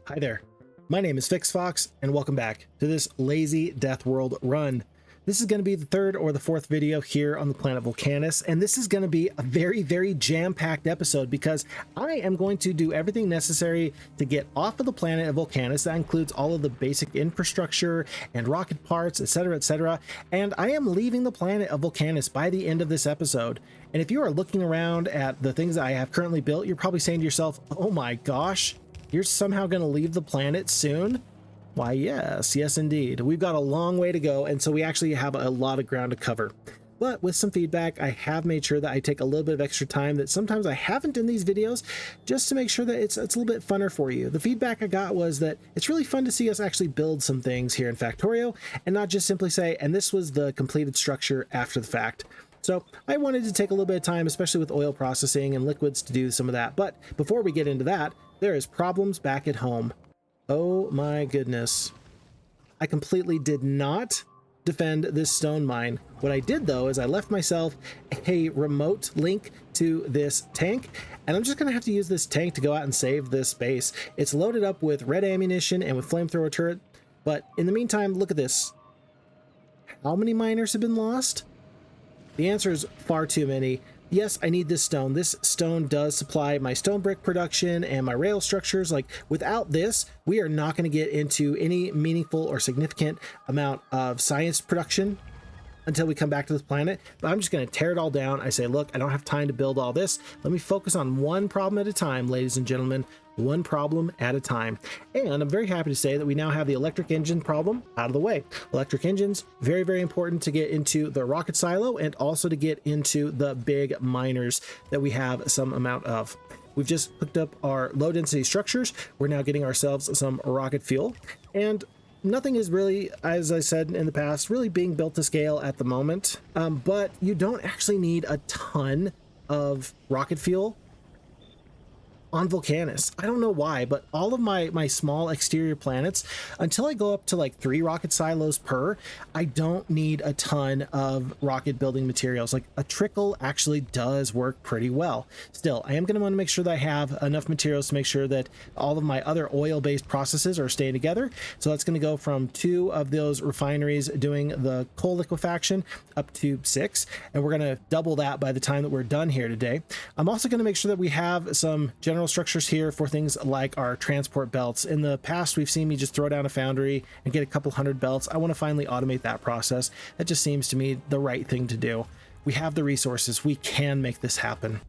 Hi there, my name is FixFox and welcome back to this lazy Deathworld run. This is going to be the third or the fourth video here on the planet Volcanus, and this is going to be a very jam-packed episode because I am going to do everything necessary to get off of the planet of Volcanus. That includes all of the basic infrastructure and rocket parts, etc., and I am leaving the planet of Volcanus by the end of this episode. And if you are looking around at the things that I have currently built, you're probably saying to yourself, oh my gosh, you're somehow going to leave the planet soon? Why, yes indeed. We've got a long way to go, and so we actually have a lot of ground to cover. But with some feedback, I have made sure that I take a little bit of extra time that sometimes I haven't in these videos, just to make sure that it's a little bit funner for you. The feedback I got was that it's really fun to see us actually build some things here in Factorio, and not just simply say, and this was the completed structure after the fact. So I wanted to take a little bit of time, especially with oil processing and liquids, to do some of that. But before we get into that, there is problems back at home. Oh my goodness. I completely did not defend this stone mine. What I did though is I left myself a remote link to this tank, and I'm just gonna have to use this tank to go out and save this base. It's loaded up with red ammunition and with flamethrower turret, but in the meantime, look at this. How many miners have been lost? The answer is far too many. Yes, I need this stone. This stone does supply my stone brick production and my rail structures. Like, without this, we are not going to get into any meaningful or significant amount of science production until we come back to this planet. But I'm just going to tear it all down. I say, look, I don't have time to build all this. Let me focus on one problem at a time, ladies and gentlemen. One problem at a time. And I'm very happy to say that we now have the electric engine problem out of the way. Electric engines, very important to get into the rocket silo and also to get into the big miners that we have some amount of. We've just hooked up our low density structures. We're now getting ourselves some rocket fuel, and nothing is really, as I said in the past, really being built to scale at the moment. But you don't actually need a ton of rocket fuel on Volcanus. I don't know why, but all of my small exterior planets, until I go up to like 3 rocket silos per, I don't need a ton of rocket building materials. Like, a trickle actually does work pretty well. Still, I am going to want to make sure that I have enough materials to make sure that all of my other oil-based processes are staying together. So that's going to go from 2 of those refineries doing the coal liquefaction up to 6, and we're going to double that by the time that we're done here today. I'm also going to make sure that we have some general structures here for things like our transport belts. In the past, we've seen me just throw down a foundry and get a couple hundred belts. I want to finally automate that process. That just seems to me the right thing to do. We have the resources. We can make this happen.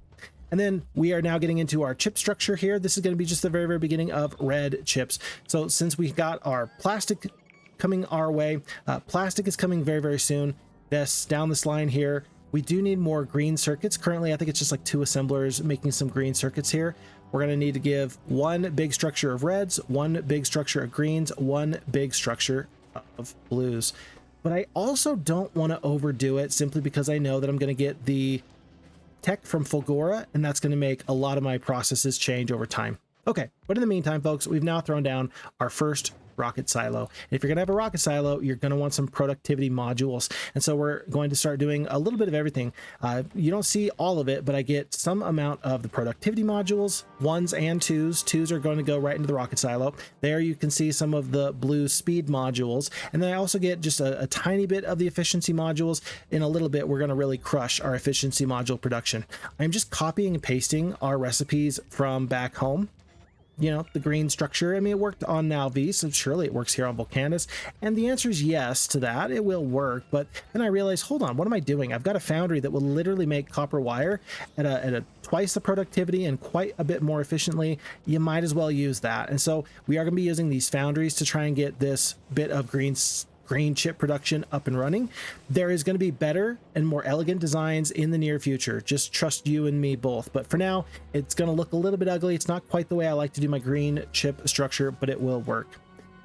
And then we are now getting into our chip structure here. This is going to be just the very beginning of red chips. So since we got our plastic coming our way, plastic is coming very soon. This down this line here, we do need more green circuits. Currently, I think it's just like 2 assemblers making some green circuits here. We're going to need to give 1 big structure of reds, 1 big structure of greens, 1 big structure of blues. But I also don't want to overdo it, simply because I know that I'm going to get the tech from Fulgora, and that's going to make a lot of my processes change over time. Okay, but in the meantime, folks, we've now thrown down our first rocket silo. And if you're going to have a rocket silo, you're going to want some productivity modules. And so we're going to start doing a little bit of everything. You don't see all of it, but I get some amount of the productivity modules, 1s and 2s. 2s are going to go right into the rocket silo. There you can see some of the blue speed modules. And then I also get just a tiny bit of the efficiency modules. In a little bit, we're going to really crush our efficiency module production. I'm just copying and pasting our recipes from back home. You know, the green structure. I mean, it worked on Nalvi, so surely it works here on Volcanus. And the answer is yes to that. It will work. But then I realized, hold on, what am I doing? I've got a foundry that will literally make copper wire at a twice the productivity and quite a bit more efficiently. You might as well use that. And so we are going to be using these foundries to try and get this bit of green chip production up and running. There is going to be better and more elegant designs in the near future. Just trust you and me both. But for now, it's going to look a little bit ugly. It's not quite the way I like to do my green chip structure, but it will work.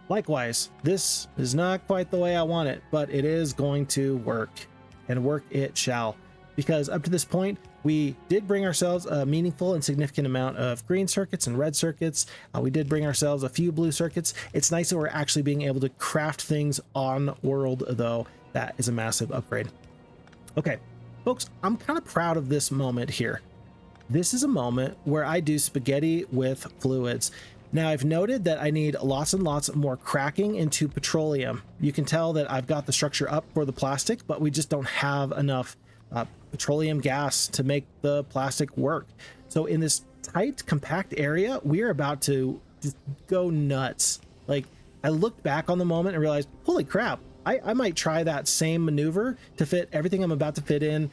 Likewise, this is not quite the way I want it, but it is going to work, and work it shall. Because up to this point, we did bring ourselves a meaningful and significant amount of green circuits and red circuits. We did bring ourselves a few blue circuits. It's nice that we're actually being able to craft things on world, though. That is a massive upgrade. Okay, folks, I'm kind of proud of this moment here. This is a moment where I do spaghetti with fluids. Now I've noted that I need lots and lots more cracking into petroleum. You can tell that I've got the structure up for the plastic, but we just don't have enough petroleum gas to make the plastic work. So in this tight, compact area, we're about to just go nuts. Like, I looked back on the moment and realized, holy crap, I might try that same maneuver to fit everything I'm about to fit in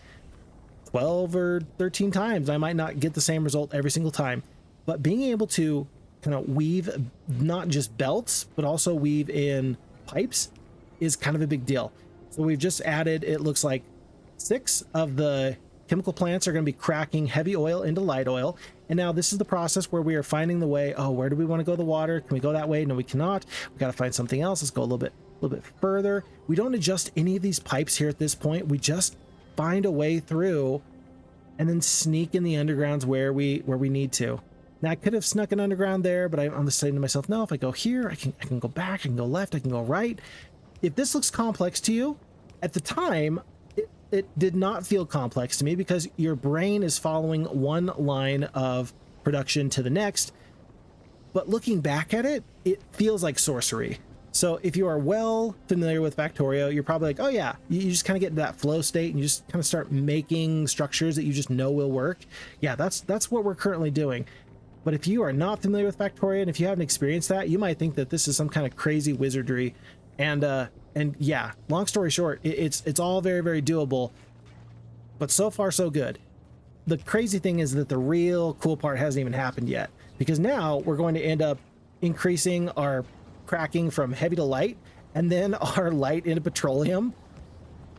12 or 13 times. I might not get the same result every single time, but being able to kind of weave not just belts, but also weave in pipes is kind of a big deal. So we've just added, it looks like 6 of the chemical plants are going to be cracking heavy oil into light oil. And now this is the process where we are finding the way. Oh, where do we want to go the water? Can we go that way? No, we cannot. We got to find something else. Let's go a little bit further. We don't adjust any of these pipes here at this point. We just find a way through and then sneak in the undergrounds where we need to. Now I could have snuck an underground there, but I'm just saying to myself, no, if I go here, I can go back, I can go left, I can go right. If this looks complex to you, at the time, it did not feel complex to me because your brain is following one line of production to the next. But looking back at it, it feels like sorcery. So if you are well familiar with Factorio, you're probably like, oh yeah, you just kind of get into that flow state and you just kind of start making structures that you just know will work. Yeah, that's what we're currently doing. But if you are not familiar with Factorio and if you haven't experienced that, you might think that this is some kind of crazy wizardry. And yeah, long story short, it's all very, very doable, but so far so good. The crazy thing is that the real cool part hasn't even happened yet, because now we're going to end up increasing our cracking from heavy to light, and then our light into petroleum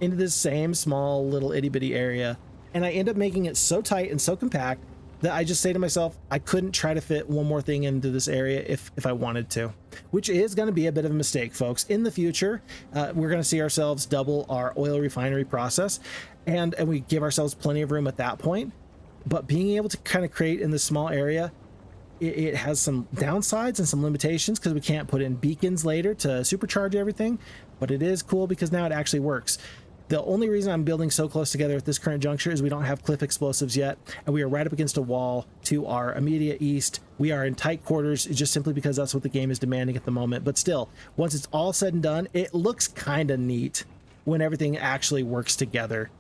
into this same small little itty bitty area. And I end up making it so tight and so compact that I just say to myself, I couldn't try to fit one more thing into this area if I wanted to, which is going to be a bit of a mistake, folks. In the future, we're going to see ourselves double our oil refinery process, and we give ourselves plenty of room at that point. But being able to kind of create in this small area, it has some downsides and some limitations because we can't put in beacons later to supercharge everything, but it is cool because now it actually works. The only reason I'm building so close together at this current juncture is we don't have cliff explosives yet, and we are right up against a wall to our immediate east. We are in tight quarters just simply because that's what the game is demanding at the moment. But still, once it's all said and done, it looks kind of neat when everything actually works together.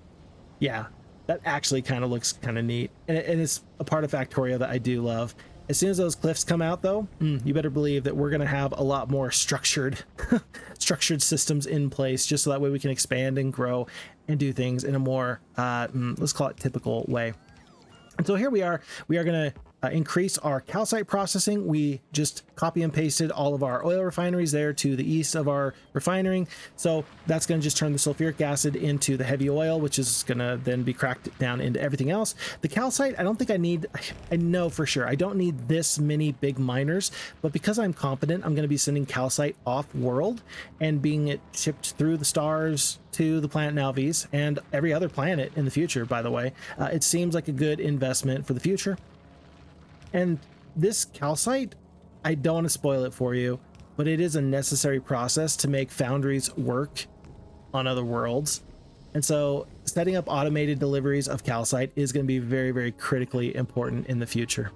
Yeah, that actually kind of looks kind of neat, and it's a part of Factorio that I do love. As soon as those cliffs come out, though, you better believe that we're going to have a lot more structured systems in place, just so that way we can expand and grow and do things in a more, let's call it typical way. And so here we are going to increase our calcite processing. We just copy and pasted all of our oil refineries there to the east of our refinery. So that's going to just turn the sulfuric acid into the heavy oil, which is going to then be cracked down into everything else. The calcite, I don't think I know for sure, I don't need this many big miners, but because I'm confident I'm going to be sending calcite off world and being it shipped through the stars to the planet Nalvis and every other planet in the future, by the way, it seems like a good investment for the future. And this calcite, I don't want to spoil it for you, but it is a necessary process to make foundries work on other worlds. And so setting up automated deliveries of calcite is going to be very, very critically important in the future.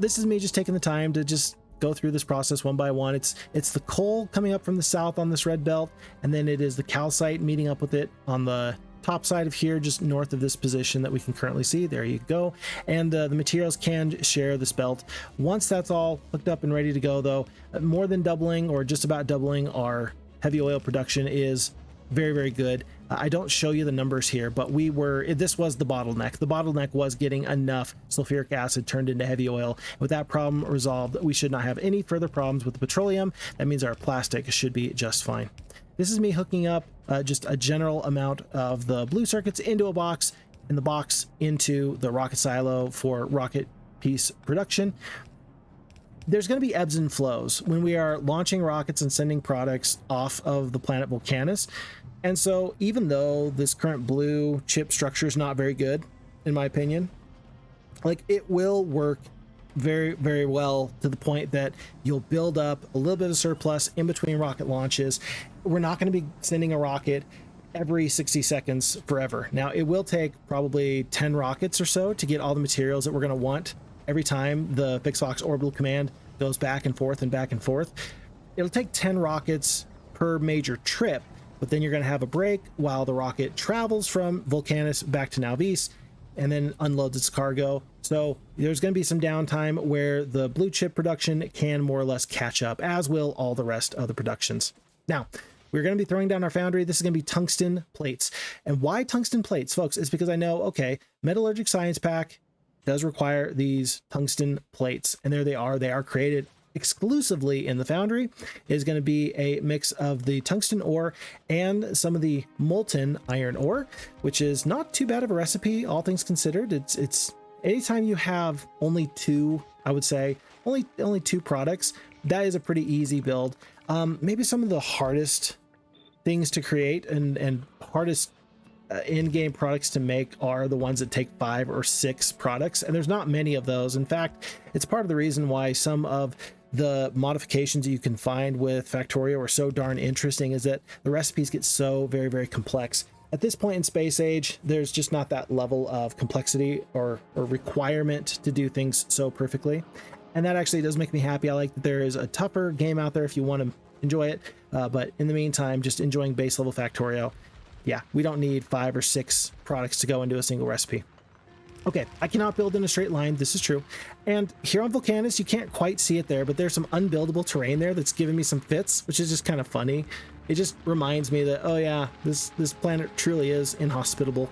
This is me just taking the time to just go through this process one by one. It's the coal coming up from the south on this red belt, and then it is the calcite meeting up with it on the top side of here, just north of this position that we can currently see. There you go. And the materials can share this belt. Once that's all hooked up and ready to go, though, more than doubling or just about doubling our heavy oil production is very, very good. I don't show you the numbers here, but this was the bottleneck. The bottleneck was getting enough sulfuric acid turned into heavy oil. With that problem resolved, we should not have any further problems with the petroleum. That means our plastic should be just fine. This is me hooking up just a general amount of the blue circuits into a box, and the box into the rocket silo for rocket piece production. There's going to be ebbs and flows when we are launching rockets and sending products off of the planet Vulcanus. And so even though this current blue chip structure is not very good, in my opinion, like, it will work very, very well to the point that you'll build up a little bit of surplus in between rocket launches. We're not going to be sending a rocket every 60 seconds forever. Now, it will take probably 10 rockets or so to get all the materials that we're going to want every time the FixFox orbital command goes back and forth and back and forth. It'll take 10 rockets per major trip, but then you're going to have a break while the rocket travels from Vulcanus back to Nauvis and then unloads its cargo. So there's going to be some downtime where the blue chip production can more or less catch up, as will all the rest of the productions. Now, we're going to be throwing down our foundry. This is going to be tungsten plates. And why tungsten plates, folks, is because I know, okay, Metallurgic Science Pack does require these tungsten plates, and there they are. They are created exclusively in the foundry. It is going to be a mix of the tungsten ore and some of the molten iron ore, which is not too bad of a recipe, all things considered. It's anytime you have only two, I would say only two products, that is a pretty easy build. Maybe some of the hardest things to create and hardest in-game products to make are the ones that take 5 or 6 products, and there's not many of those. In fact, it's part of the reason why some of the modifications that you can find with Factorio are so darn interesting, is that the recipes get so very, very complex. At this point in Space Age, there's just not that level of complexity or requirement to do things so perfectly. And that actually does make me happy. I like that there is a tougher game out there if you want to enjoy it. But in the meantime, just enjoying base level Factorio. Yeah, we don't need 5 or 6 products to go into a single recipe. Okay, I cannot build in a straight line. This is true. And here on Vulcanus, you can't quite see it there, but there's some unbuildable terrain there that's giving me some fits, which is just kind of funny. It just reminds me that, oh yeah, this planet truly is inhospitable.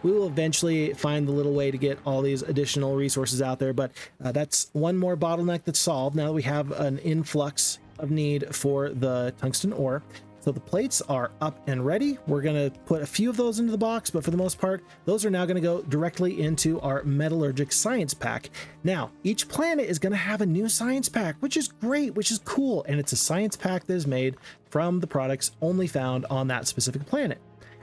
We will eventually find the little way to get all these additional resources out there, but that's one more bottleneck that's solved now that we have an influx of need for the tungsten ore. So the plates are up and ready. We're going to put a few of those into the box, but for the most part, those are now going to go directly into our Metallurgic Science Pack. Now, each planet is going to have a new science pack, which is great, which is cool. And it's a science pack that is made from the products only found on that specific planet.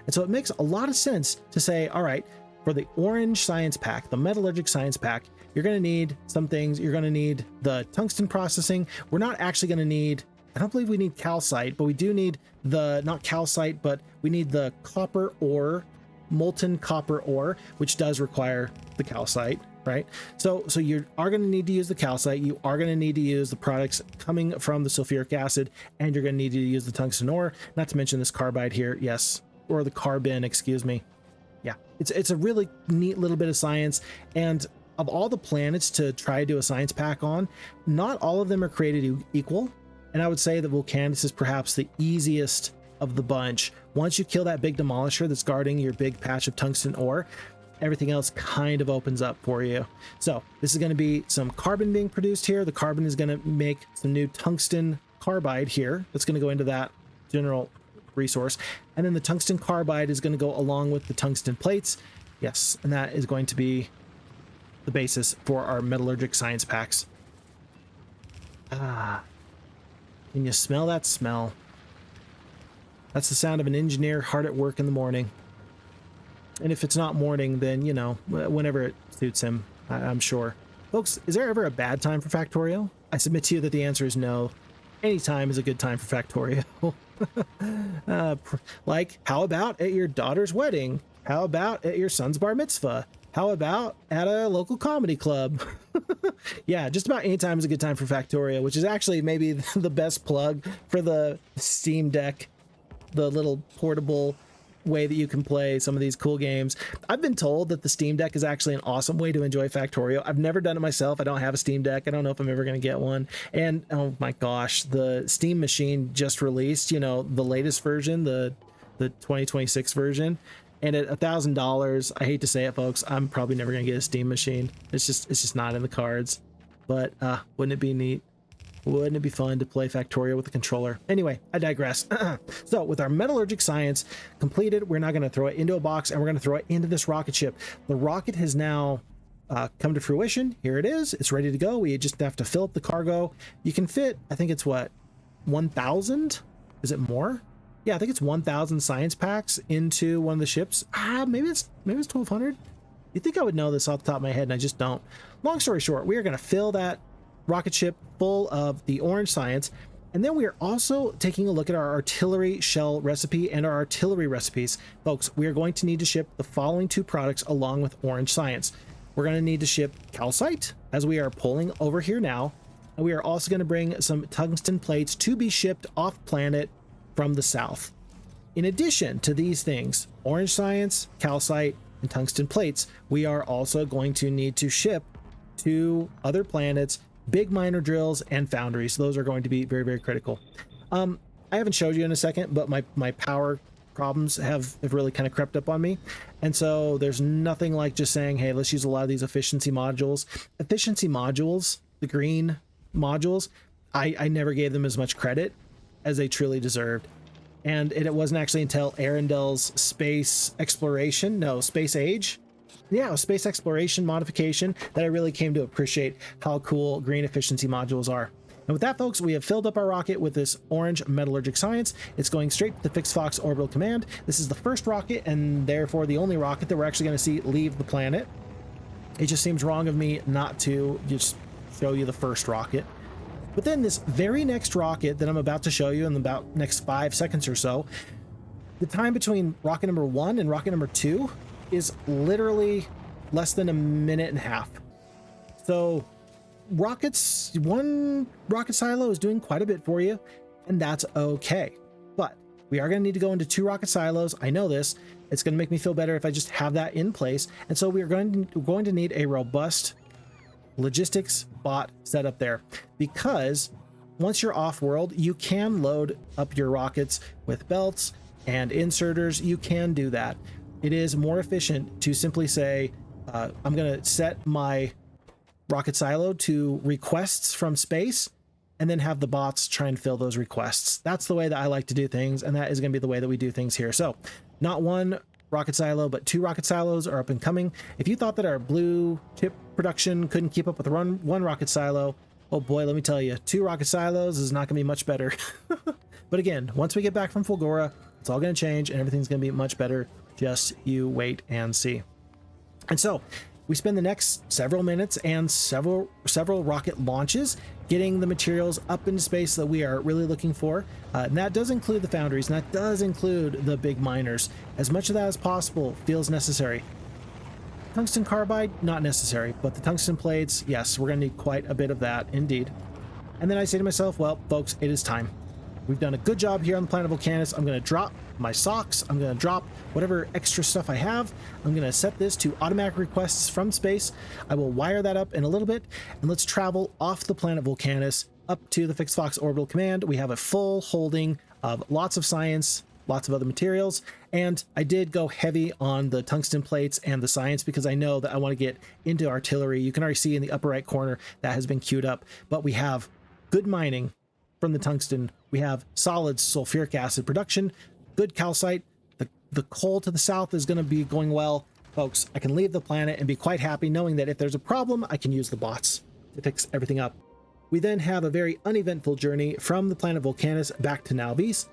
And so it makes a lot of sense to say, all right, for the orange science pack, the Metallurgic Science Pack, you're going to need some things. You're going to need the tungsten processing. We're not actually going to need, I don't believe we need calcite, but we do need the, not calcite, but we need the copper ore, molten copper ore, which does require the calcite, right? So you are going to need to use the calcite. You are going to need to use the products coming from the sulfuric acid, and you're going to need to use the tungsten ore, not to mention this carbide here. Yes. Or the carbon, excuse me. Yeah, it's a really neat little bit of science. And of all the planets to try to do a science pack on, not all of them are created equal. And I would say that Vulcanus is perhaps the easiest of the bunch. Once you kill that big demolisher that's guarding your big patch of tungsten ore, everything else kind of opens up for you. So this is going to be some carbon being produced here. The carbon is going to make some new tungsten carbide here. That's going to go into that general resource. And then the tungsten carbide is going to go along with the tungsten plates. Yes, and that is going to be the basis for our Metallurgic Science Packs. Ah. Can you smell that smell? That's the sound of an engineer hard at work in the morning. And if it's not morning, then, you know, whenever it suits him, I'm sure. Folks, is there ever a bad time for Factorio? I submit to you that the answer is no. Any time is a good time for Factorio. Like, how about at your daughter's wedding? How about at your son's bar mitzvah? How about at a local comedy club? Yeah, just about any time is a good time for Factorio, which is actually maybe the best plug for the Steam Deck, the little portable way that you can play some of these cool games. I've been told that the Steam Deck is actually an awesome way to enjoy Factorio. I've never done it myself. I don't have a Steam Deck. I don't know if I'm ever going to get one. And oh my gosh, the Steam Machine just released, you know, the latest version, the 2026 version. And at $1,000, I hate to say it, folks, I'm probably never going to get a Steam Machine. It's just not in the cards. But wouldn't it be neat? Wouldn't it be fun to play Factorio with a controller? Anyway, I digress. So with our Metallurgic Science completed, we're now going to throw it into a box, and we're going to throw it into this rocket ship. The rocket has now come to fruition. Here it is. It's ready to go. We just have to fill up the cargo. You can fit, I think it's what, 1,000? Is it more? Yeah, I think it's 1,000 science packs into one of the ships. Maybe it's 1,200. You'd think I would know this off the top of my head, and I just don't. Long story short, we are going to fill that rocket ship full of the orange science, and then we are also taking a look at our artillery shell recipe and our artillery recipes. Folks, we are going to need to ship the following 2 products along with orange science. We're going to need to ship calcite, as we are pulling over here now. And we are also going to bring some tungsten plates to be shipped off planet from the south. In addition to these things, orange science, calcite, and tungsten plates, we are also going to need to ship to other planets big miner drills and foundries. Those are going to be very, very critical. I haven't showed you in a second, but my power problems have really kind of crept up on me. And so there's nothing like just saying, hey, let's use a lot of these efficiency modules. Efficiency modules, the green modules, I never gave them as much credit as they truly deserved. And it wasn't actually until Arendel's space exploration, no, space age. Yeah, space exploration modification that I really came to appreciate how cool green efficiency modules are. And with that, folks, we have filled up our rocket with this orange metallurgic science. It's going straight to the Fixed Fox orbital command. This is the first rocket and therefore the only rocket that we're actually going to see leave the planet. It just seems wrong of me not to just show you the first rocket. But then this very next rocket that I'm about to show you in about next 5 seconds or so, the time between rocket number 1 and rocket number 2 is literally less than a minute and a half. So one rocket silo is doing quite a bit for you, and that's okay. But we are going to need to go into 2 rocket silos. I know this. It's going to make me feel better if I just have that in place. And so we're going to need a robust logistics bot set up there, because once you're off world, you can load up your rockets with belts and inserters. You can do that. It is more efficient to simply say, I'm going to set my rocket silo to requests from space and then have the bots try and fill those requests. That's the way that I like to do things, and that is going to be the way that we do things here. So not 1 rocket silo, but 2 rocket silos are up and coming. If you thought that our blue chip production couldn't keep up with the one rocket silo, oh boy, let me tell you, 2 rocket silos is not going to be much better. But again, once we get back from Fulgora, it's all going to change and everything's going to be much better. Just you wait and see. And so we spend the next several minutes and several rocket launches getting the materials up into space that we are really looking for. And that does include the foundries, and that does include the big miners. As much of that as possible feels necessary. Tungsten carbide, not necessary, but the tungsten plates, yes, we're going to need quite a bit of that indeed. And then I say to myself, well, folks, it is time. We've done a good job here on the planet Vulcanus. I'm going to drop my socks. I'm going to drop whatever extra stuff I have. I'm going to set this to automatic requests from space. I will wire that up in a little bit, and let's travel off the planet Vulcanus up to the Fixed Fox orbital command. We have a full holding of lots of science, lots of other materials, and I did go heavy on the tungsten plates and the science because I know that I want to get into artillery. You can already see in the upper right corner that has been queued up, but we have good mining from the tungsten. We have solid sulfuric acid production, good calcite. The coal to the south is going to be going well. Folks, I can leave the planet and be quite happy knowing that if there's a problem, I can use the bots to fix everything up. We then have a very uneventful journey from the planet Vulcanus back to Nalvis.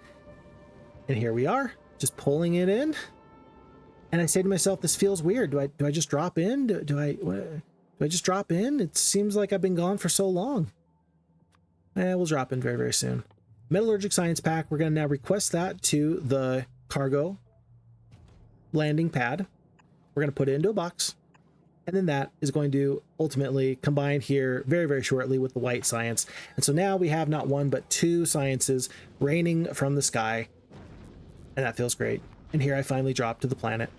And here we are, just pulling it in. And I say to myself, this feels weird. Do I just drop in? Do I just drop in? It seems like I've been gone for so long. We'll drop in very, very soon. Metallurgic Science Pack, we're going to now request that to the cargo landing pad. We're going to put it into a box. And then that is going to ultimately combine here very, very shortly with the white science. And so now we have not 1, but 2 sciences raining from the sky. And that feels great. And here I finally dropped to the planet.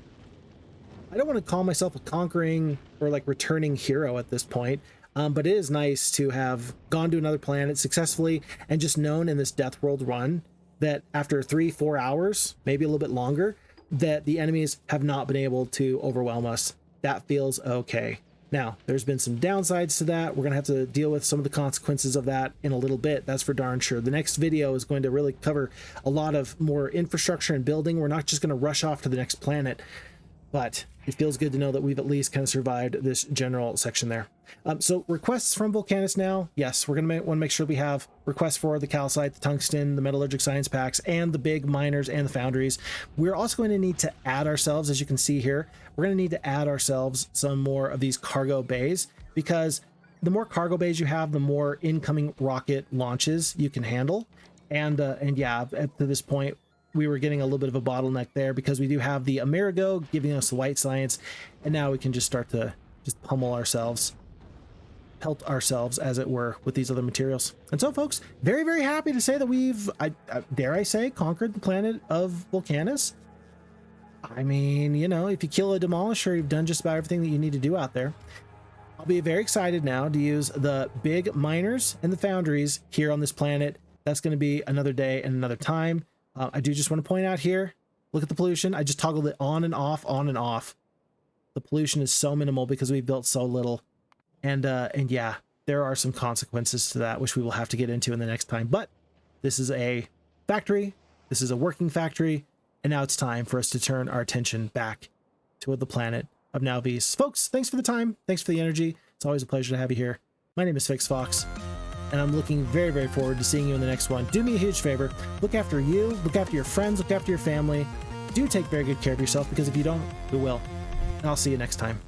I don't want to call myself a conquering or like returning hero at this point. But it is nice to have gone to another planet successfully and just known in this Deathworld run that after 3-4 hours, maybe a little bit longer, that the enemies have not been able to overwhelm us. That feels okay. Now, there's been some downsides to that. We're going to have to deal with some of the consequences of that in a little bit. That's for darn sure. The next video is going to really cover a lot of more infrastructure and building. We're not just going to rush off to the next planet, but it feels good to know that we've at least kind of survived this general section there. So requests from Vulcanus now. Yes, we're going to want to make sure we have requests for the calcite, the tungsten, the metallurgic science packs, and the big miners and the foundries. We're also going to need to add ourselves, as you can see here, we're going to need to add ourselves some more of these cargo bays, because the more cargo bays you have, the more incoming rocket launches you can handle. And yeah, up to this point, we were getting a little bit of a bottleneck there because we do have the Amerigo giving us the white science, and now we can just start to just pummel ourselves. pelt ourselves, as it were, with these other materials. And so, folks, very, very happy to say that we've, dare I say, conquered the planet of Volcanus. I mean, you know, if you kill a demolisher, you've done just about everything that you need to do out there. I'll be very excited now to use the big miners and the foundries here on this planet. That's going to be another day and another time. I do just want to point out here, look at the pollution. I just toggled it on and off, on and off. The pollution is so minimal because we've built so little. And yeah, there are some consequences to that, which we will have to get into in the next time. But this is a factory. This is a working factory. And now it's time for us to turn our attention back to the planet of Nalvis. Folks, thanks for the time. Thanks for the energy. It's always a pleasure to have you here. My name is Fix Fox, and I'm looking very, very forward to seeing you in the next one. Do me a huge favor. Look after you. Look after your friends. Look after your family. Do take very good care of yourself, because if you don't, who will? And I'll see you next time.